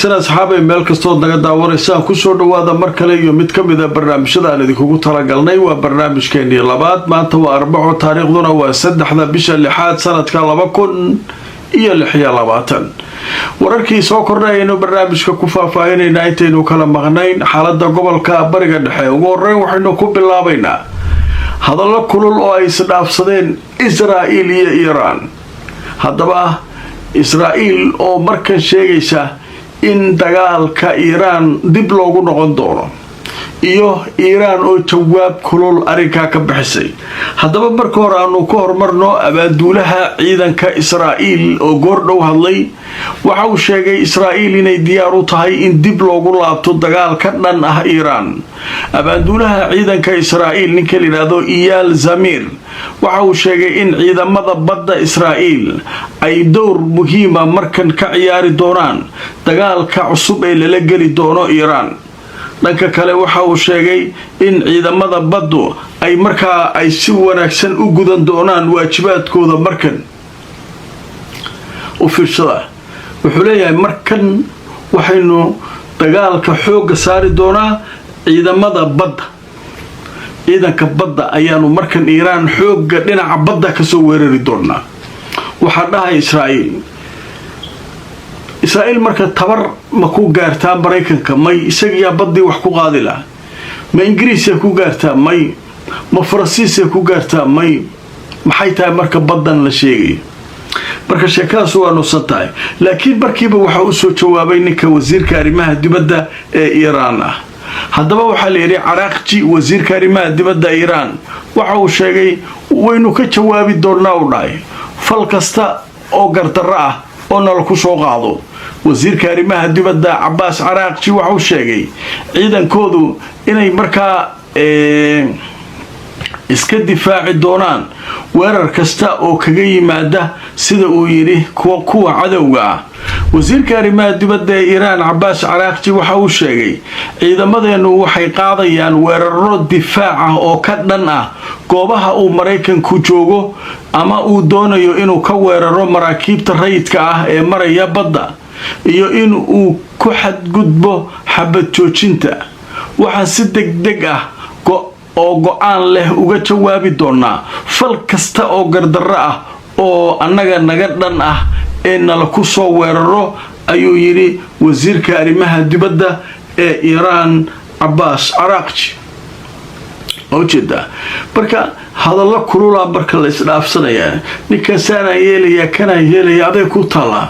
asxaabay meel kastoo naga daawanaysaa ku soo dhawaada mar kale iyo mid ka mid ah barnaamijyada aan idinkugu talagalnay waa barnaamijkeennii labaad maanta waa Arbaco taariikhduna waa 3 bisha 6 sanadka 2026 wararkii soo kordhayayna barnaamijka ku faahfaahinayna intaynu kala maqnayn xaaladda gobolka bariga dhexe ugu horeyn waxaynu ku bilaabaynaa hadallo kulul oo ay isdhaafsadeen Israa'iil iyo Iiraan haddaba Israa'iil oo markan sheegaysa in dagaalka Iiraan dib loogu noqon doono iyo Iiraan oo jawaab kulul arinka ka bixisay haddaba marka hore aanu ka hormarno abaanduulaha ciidanka Israa'iil oo goordhow hadlay waxa uu sheegay Israa'iil inay diyaar u tahay in dib loogu laabto dagaalka dhan ah Iiraan abaanduulaha ciidanka Israa'iil ninka la yiraahdo Eyal Zamir waxa uu sheegay in ciidamada badda Israa'iil ay door muhiim ah markan ka ciyaari doonaan dagaalka cusub ee la gali doono Iiraan dhanka kale waxa uu sheegay in ciidamada baddu ay markaa ay si wanaagsan u gudan doonaan waajibaadkooda markan u fiirsada wuxuu leeyahay markan waxaynu dagaalka xoog saari doonaa ciidamada badda ciidanka badda ayaanu markan Iiraan xoog dhinaca badda ka soo weerari doonaa waxa dhahay Israa'iil marka tabar ma ku gaartaa Mareykanka may isaga badii wax ku qaadi la ma Ingiriis ku gaartaa may ma Faransiis ku gaartaa may maxay tahay marka badan la sheegay marka sheekaas waa nuusantahay laakiin barkiiba waxa uu soo jawaabay ninka wasiirka arrimaha dibadda ee Iiraan haddaba waxa la yiri Caraaqji wasiirka arrimaha dibadda Iiraan waxa uu sheegay waynu ka jawaabi doonaa u dhaay fal kasta oo gardarro ah oo nala ku soo qaado wasiirka arrimaha dibadda Abbas Caraaqji waxa uu sheegay ciidankoodu inay markaa iska difaaci doonaan weerar kasta oo kaga yimaada sida uu yiri kuwa cadawga ah wasiirka arrimaha dibadda ee Iiraan Abbas Caraaqji waxa uu sheegay ciidamadeenu waxay qaadayaan weeraro difaac ah oo ka dhan ah goobaha uu Mareykanku joogo ama uu doonayo inuu ka weeraro maraakiibta rayidka ah ee maraya badda iyo in uu ku xadgudbo xabad joojinta waxa si degdeg ah oo go'aan leh uga jawaabi doonaa fal kasta oo gardarro ah oo annaga naga dhan ah ee nala ku soo weeraro ayuu yiri wasiirka arrimaha dibadda ee Iiraan Abbas Caraaqji marka hadallo kulula marka la isdhaafsanaya ninka saana yeelaya kana yeelaya aday ku tala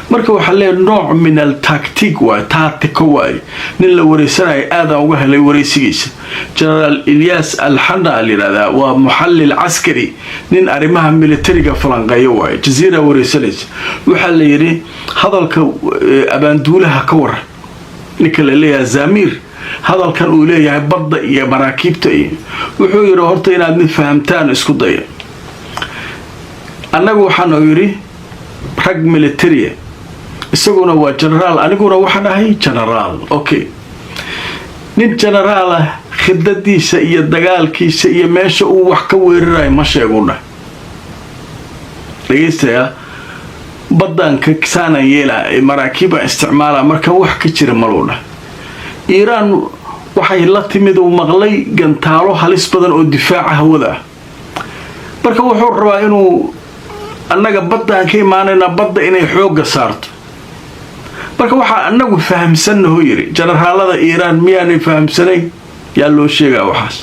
marka waxa leeyahay nooc min al-tactic waa tactico waay nin la wareysanayo aad uga helay wareysigiisa General Ilyas Al-Handa alirada waa muhallil askari nin arimaha militariga falanqeeyo waay jazeera wareysanaysa waxa la yiri hadalka abaanduulaha ka war ninka la leeyahay Zamir hadalkan uu leeyahay badda iyo maraakiibta wuxuu yiri horta inaad mid fahamtaan isku day annagu waxaan yiri rag military isaguna waa general aniguna waxaan ahay general okay nin general khidadiisa iyo dagaalkiisa iyo meesha uu wax ka weeraray ma sheeguna dhageysta badanka saana yeela maraakiiba isticmaala marka wax ka jira maluna Iiraan waxay la timid uu maqlay gantaalo halis badan oo difaaca hawada marka wuxuu rabaa inuu annaga badda ka imaanayna badda inay xoog saarto marka waxa annagu fahamsanahay yiri generaalada Iiraan miyaanay fahamsanay yaa loo sheegaa waxaas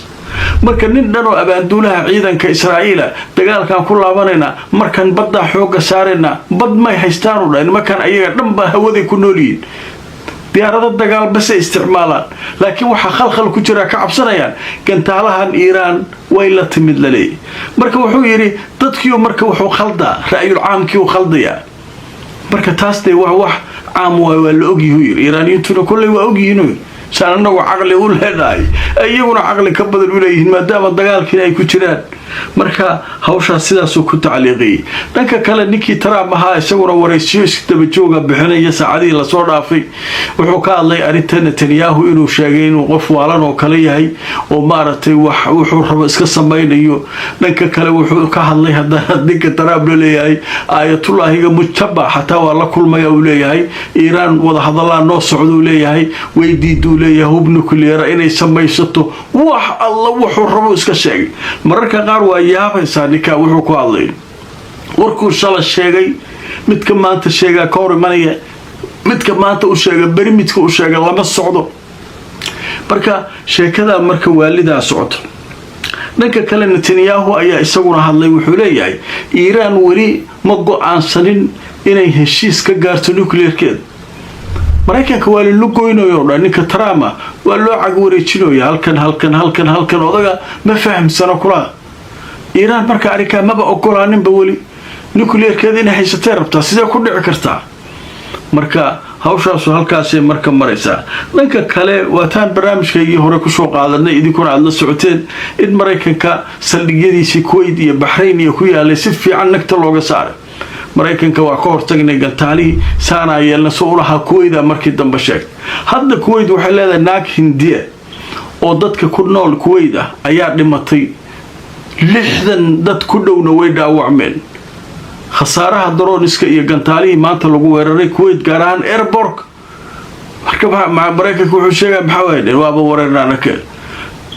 marka nin dhan oo abaanduulaha ciidanka Israa'iil dagaalkan ku laabanayna markan badda xoog saarayna bad may haystaan u dhayn markan ayaga dhanba hawada ku noolyiin diyaarada dagaal bas isticmaalaan laakiin waxa khalkhal ku jira ka cabsanayaan gantaalahan Iiraan way la timid lalay marka wuxuu yiri dadkii marka wuxuu khaldaa raayul caamkii uu khaldaya marka taasday wax caam waa la ogyahay Iiraaniyintuna kulli waa ogyihiin saanagu aqli u leedahay ayaguna aqli ka badan u leeyihiin maadaama dagaalkii ay ku jiraan marka hawshaas sidaasuu ku tacliiqiyey. dhanka kale ninkii Trump ahaa isaguna waraysiyo isdaba jooga bixinaya saacadii la soo dhaafay wuxuu ka hadlay arinta Netanyahu inuu sheegay inuu qof waalan oo kale yahay oo maaragtay wuxuu rabo iska samaynayo. dhanka kale wuxuu ka hadlay haddana ninka Trump leeyahay aayatullaahiga mujtaba xataa waa la kulmaya uu leeyahay Iiraan wada hadallaan noo socdo uu leeyahay weydiiduu leeyahay hub nuclear inay samaysato wax alla wuxuu rabo iska sheegay. mararka qaar waa yaabaysaa ninka wuxuu ku hadlay warkuu shala sheegay midka maanta sheega ka hor imanaya midka maanta u sheega bari midka u sheega lama socdo. marka sheekada marka waalidaa socoto. dhanka kale Netanyahu ayaa isaguna hadlay wuxuu leeyahay Iiraan weli ma go'aansanin inay heshiis ka gaarto nuclearkeed. maraykanka waa la goynayo ninka Trump waa loo cag wareejinayo halkan odaga ma fahamsana kula Iiraan marka arrinka maba ogolaaninba weli nuclearkeed inay haysatay rabtaa sidee ku dhici kartaa. marka hawshaas halkaas marka maraysa. dhanka kale waataan barnaamijkeygii hore ku soo qaadanay idinkuna aad la socoteen in maraykanka saldhigyadiisii Kuwait iyo Bahrain iyo ku yaalay si fiican nagta looga saaray. maraykanka waa ka hortagnay gantaali saana yeelna soo laha Kuwait markii dambe sheegay. hadda Kuwait waxay leedahay naag Hindiya oo dadka ku nool Kuwait ayaa dhimatay 60 dad ku dhowna way dhaawacmeen. khasaaraha droniska iyo gantaalihii maanta lagu weeraray Kuwait gaar ahaan airport. marka maraykanka wuxuu sheegay maxaa weeyeen waaba weerarnaa ka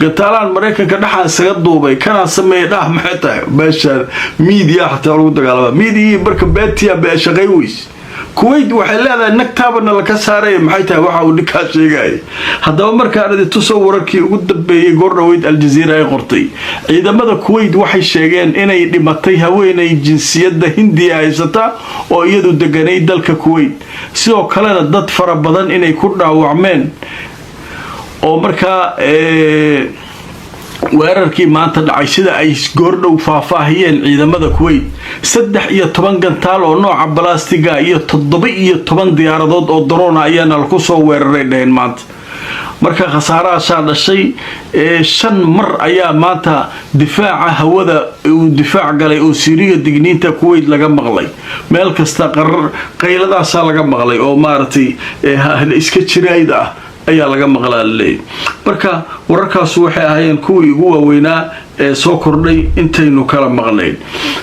gantaalaan maraykanka dhaxan isaga duubay kana sameeyay maxay tahay meesha media xataa lagu dagaalama media marka beetiya baa shaqay weys. Kuwait waxay leedahay nagtaabana la ka saaray maxay tahay waxa uu ninka sheegay. haddaba marka aad tusoo wararkii ugu dambeeyay goordhaweyd Al Jazeera ay qortay ciidamada Kuwait waxay sheegeen inay dhimatay haweeney jinsiyadda Hindiya haysata oo iyadu deganay dalka Kuwait sidoo kale dad fara badan inay ku dhaawacmeen oo marka weerarkii maanta dhacay sida ay goordhow faahfaahiyeen ciidamada Kuwait 13 gantaal oo nooca balastiga iyo 17 diyaaradood oo drone ayaana ku soo weeraray dheen maanta. marka khasaaraha dhashay 5 mar ayaa maanta difaaca hawada uu difaac galay oo Syria digniinta Kuwait laga maqlay meel kasta qayladaas laga maqlay oo maartay iska jiraayda ayaa laga maqlaalay. marka wararkaas waxay ahaayeen kuwii ugu waaweynaa ee soo kordhay intaynu kala maqnayn.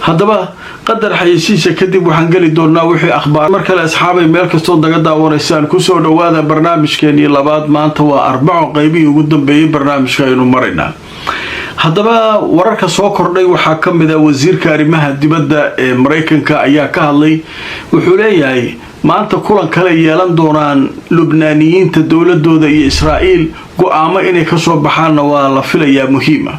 haddaba qadar xayisiisa kadib waxaan gali doonaa wixii akhbaar markale asxaabay meel kastoo daga daawanaysaan ku soo dhawaada barnaamijkeennii labaad. maanta waa 4 qaybihii ugu dambeeyay barnaamijka aynu maraynaa. haddaba wararka soo kordhay waxaa ka mid ah wasiirka arrimaha dibadda ee Maraykanka ayaa ka hadlay wuxuu leeyahay maanta kulan kale yeelan doonaan Lubnaaniyiinta dawladooda iyo Israa'iil go'aamo inay ka soo baxaan waa la filayaa muhiim ah.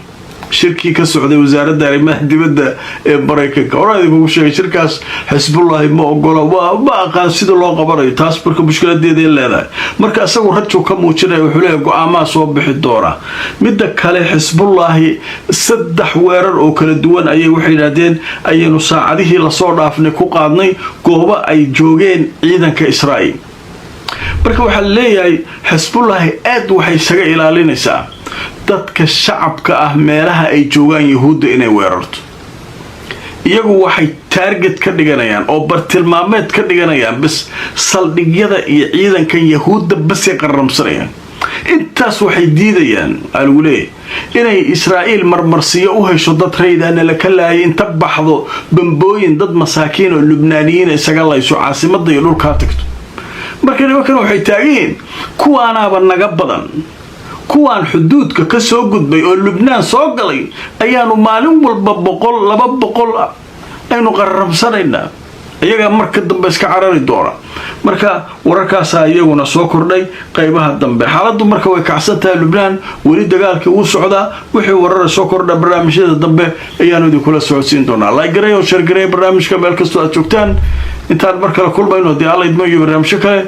shirkii ka socday wasaaradda arrimaha dibadda ee Maraykanka oraadi ugu sheegay shirkaas Hezbollah ma ogola waa aqaan sida loo qabanayo taas marka mushkiladeeda leedahay. marka asagu rajo ka muujinay wuxuu leeyahay go'aamaha soo bixi doona. midda kale Hezbollah 3 weerar oo kala duwan ayay waxay yiraahdeen ayaynu saacadihii la soo dhaafnay ku qaadnay goobo ay joogeen ciidanka Israa'iil. marka waxa leeyahay Hezbollah aad waxay isaga ilaalinaysaa dadka shacabka ah meelaha ay joogaan Yahuudda inay weerarto. iyagu waxay target ka dhiganayaan oo bartilmaameed ka dhiganayaan bas saldhigyada iyo ciidanka Yahuudda bas ay qaramsanayaan. intaas waxay diidayaan alwile inay Israa'iil marmarsiyo u hesho dad reydana la kalaayay inta baxdo bambooyin dad masaakiin oo Lubnaaniyiin isaga layso caasimadda iyo dhulka tagto. marka nimankan waxay taageen kuwaanaaba naga badan kuwaan xuduudka ka soo gudbay oo Lubnaan soo galay ayaanu maalin walba 100-200 aynu qaramsanaynaa iyaga marka dambe iska carari doona. marka wararkaas ayaguna soo kordhay qaybaha dambe. xaaladdu marka way kacsantahay Lubnaan wali dagaalkii uu socdaa wixii warar soo kordha barnaamijyada dambe ayaanu idin kula socodsiin doonaa. like gareeyo share gareeyo barnaamijka meel kastoo aad joogtaan intaan markale kulmayno hadii alla idmo iyo barnaamijyo kale